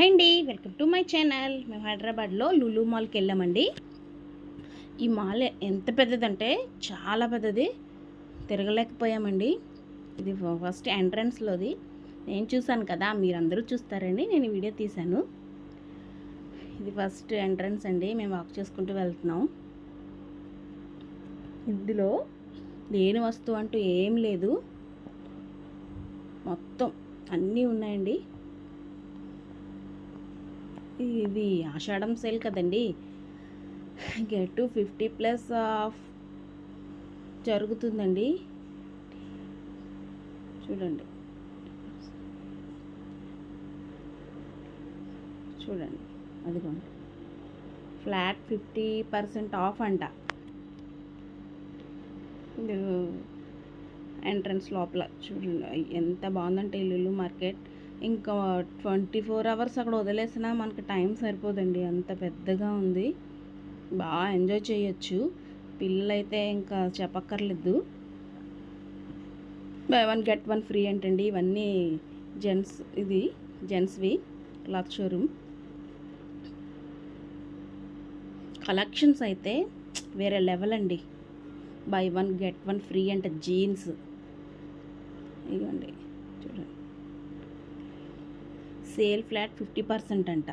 Hi అండి, welcome to my channel. మేము హైదరాబాద్లో లులు మాల్కి వెళ్ళామండి. ఈ మాల్ ఎంత పెద్దదంటే చాలా పెద్దది, తిరగలేకపోయామండి. ఇది ఫస్ట్ ఎంట్రన్స్లోది. నేను చూశాను కదా, మీరందరూ చూస్తారని నేను వీడియో తీశాను. ఇది ఫస్ట్ ఎంట్రన్స్ అండి. మేము వాక్ చేసుకుంటూ వెళ్తున్నాం. ఇందులో లేని వస్తువు అంటూ ఏం లేదు, మొత్తం అన్నీ ఉన్నాయండి. ఇది ఆషాఢం సేల్ కదండి, గెట్ టు 50+ ఆఫ్ జరుగుతుందండి. చూడండి చూడండి, అదిగోండి, ఫ్లాట్ 50% ఆఫ్ అంట. ఎంట్రన్స్ లోపల చూడండి ఎంత బాగుందంటే లులు మార్కెట్. ఇంకా 24 అవర్స్ అక్కడ వదిలేసినా మనకి టైం సరిపోదండి, అంత పెద్దగా ఉంది. బాగా ఎంజాయ్ చేయొచ్చు. పిల్లలైతే ఇంకా చెప్పక్కర్లేదు. బై 1 గెట్ 1 ఫ్రీ అంటండి. ఇవన్నీ ఇది జెంట్స్వి క్లాత్ షోరూమ్. కలెక్షన్స్ అయితే వేరే లెవెల్ అండి. బై 1 గెట్ 1 ఫ్రీ అంట. జీన్స్ ఇవ్వండి, చూడండి, సేల్ ఫ్లాట్ 50% అంట.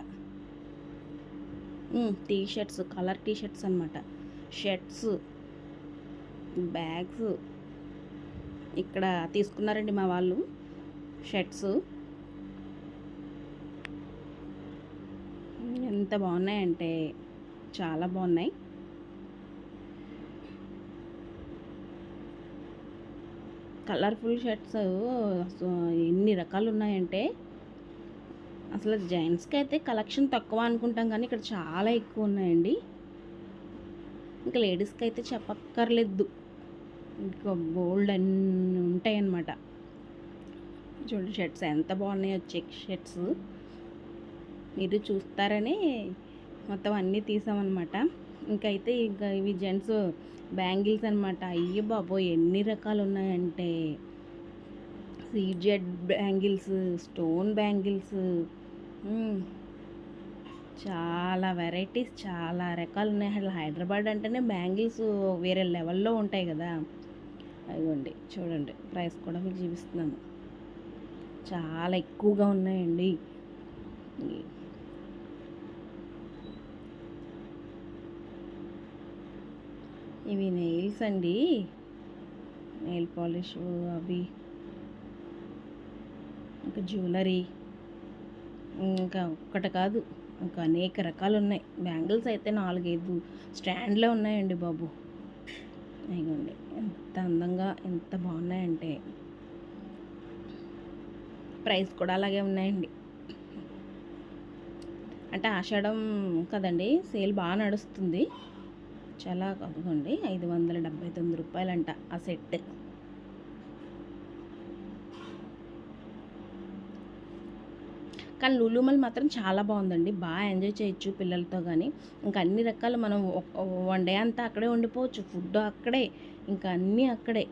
టీషర్ట్స్, కలర్ టీషర్ట్స్ అనమాట, షర్ట్స్, బ్యాగ్స్ ఇక్కడ తీసుకున్నారండి మా వాళ్ళు. షర్ట్స్ ఎంత బాగున్నాయంటే చాలా బాగున్నాయి. కలర్ఫుల్ షర్ట్స్ ఎన్ని రకాలు ఉన్నాయంటే అసలు జెంట్స్కి అయితే కలెక్షన్ తక్కువ అనుకుంటాం, కానీ ఇక్కడ చాలా ఎక్కువ ఉన్నాయండి. ఇంకా లేడీస్కి అయితే చెప్పక్కర్లేదు, ఇంకా బోల్డ్ అన్నీ ఉంటాయి అన్నమాట. చూడండి షర్ట్స్ ఎంత బాగున్నాయో, చెక్ షర్ట్స్. మీరు చూస్తారని మొత్తం అన్నీ తీసామన్నమాట. ఇంకా ఇవి జెంట్స్ బ్యాంగిల్స్ అనమాట. అయ్యో బాబోయ్, ఎన్ని రకాలు ఉన్నాయంటే సీజెడ్ బ్యాంగిల్స్, స్టోన్ బ్యాంగిల్స్, చాలా వెరైటీస్, చాలా రకాలు ఉన్నాయి. అసలు హైదరాబాద్ అంటేనే బ్యాంగిల్స్ వేరే లెవెల్లో ఉంటాయి కదా. అదిగోండి చూడండి, ప్రైస్ కూడా మీకు చూపిస్తున్నాను. చాలా ఎక్కువగా ఉన్నాయండి. ఇవి నెయిల్స్ అండి, నెయిల్ పాలిష్ అవి, ఇంకా జ్యువెలరీ, ఇంకా ఒక్కటి కాదు, ఇంకా అనేక రకాలు ఉన్నాయి. బ్యాంగిల్స్ అయితే 4-5 స్టాండ్లో ఉన్నాయండి బాబు. ఇదిగోండి ఎంత అందంగా, ఎంత బాగున్నాయంటే. ప్రైస్ కూడా అలాగే ఉన్నాయండి. అంటే ఆషాఢం కదండి, సేల్ బాగా నడుస్తుంది. చాలా, అదిగోండి 579 రూపాయలంట ఆ సెట్. కానీ లులు మాల్ మాత్రం చాలా బాగుందండి, బాగా ఎంజాయ్ చేయొచ్చు పిల్లలతో. కానీ ఇంకా అన్ని రకాలు మనం 1 డే అంతా అక్కడే ఉండిపోవచ్చు. ఫుడ్ అక్కడే, ఇంకా అన్నీ అక్కడే.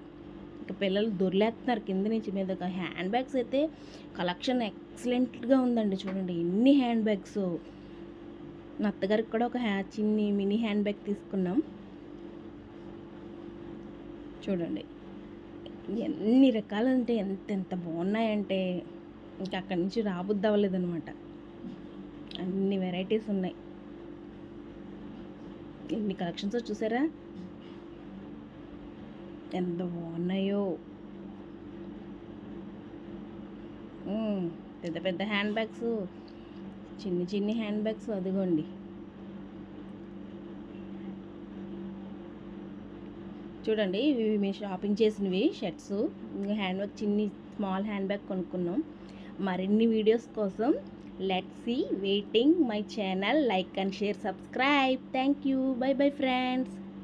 ఇంకా పిల్లలు దొర్లేస్తున్నారు కింద నుంచి మీదగా. హ్యాండ్ బ్యాగ్స్ అయితే కలెక్షన్ ఎక్సలెంట్గా ఉందండి. చూడండి ఎన్ని హ్యాండ్ బ్యాగ్స్. మా అత్తగారికి కూడా ఒక చిన్ని మినీ హ్యాండ్ బ్యాగ్ తీసుకున్నాం. చూడండి ఎన్ని రకాలు అంటే ఎంత బాగున్నాయంటే ఇంకా అక్కడి నుంచి రాబుద్ది అవ్వలేదనమాట. అన్ని వెరైటీస్ ఉన్నాయి. ఎన్ని కలెక్షన్స్ చూసారా, ఎంత బాగున్నాయో. పెద్ద పెద్ద హ్యాండ్ బ్యాగ్స్, చిన్ని హ్యాండ్ బ్యాగ్స్. అదిగోండి చూడండి, ఇవి మేము షాపింగ్ చేసినవి షర్ట్స్. ఇంకా hand bag, small hand bag కొనుక్కున్నాం. మరిన్ని వీడియోస్ కోసం let's see waiting my channel. Like and share, subscribe. Thank you. Bye bye friends.